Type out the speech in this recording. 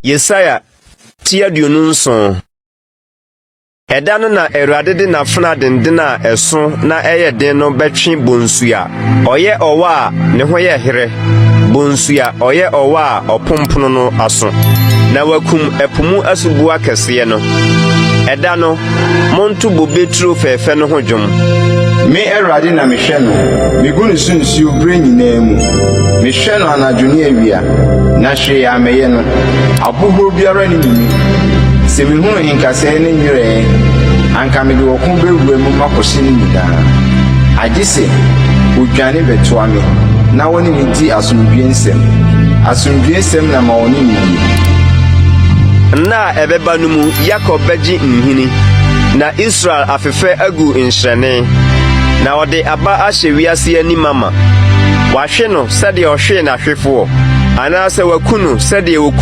Yesaya tia duonu nson. Eda no na Awurade de n'afena denden a ɛso na ɛyɛ den no bɛtwe bonsua. Ɔyɛ ɔwa a ne ho yɛ here. Bonsua ɔyɛ ɔwa a ɔpompono no aso. Na wakum ɛpomu asubu akɛseɛ no. Eda no monto bobeturo fɛfɛ no ho dwom. Me Awurade na mehwɛ no. Migu ne so nsuo bere nyinaa mu. Mehwɛ no anadwo ne awia. Na hwee amɛyɛ no. Abohoro biara ne mu. Se me hu nkasɛɛ ne nwere anka me de wɔko bewura mu makɔhye ne nyinaa agye se odwane bɛtoa me na wɔne me di asomdwie nsɛm na ma wɔne me yi na ɛbɛba no mu Yakob bɛgye nhini na Israel afefɛ agu nhyerɛne na ɔde aba ahyɛ wiase anim ama wahwe no sɛdeɛ ɔhwee n'ahwefoɔ anaasɛ waku no sɛdeɛ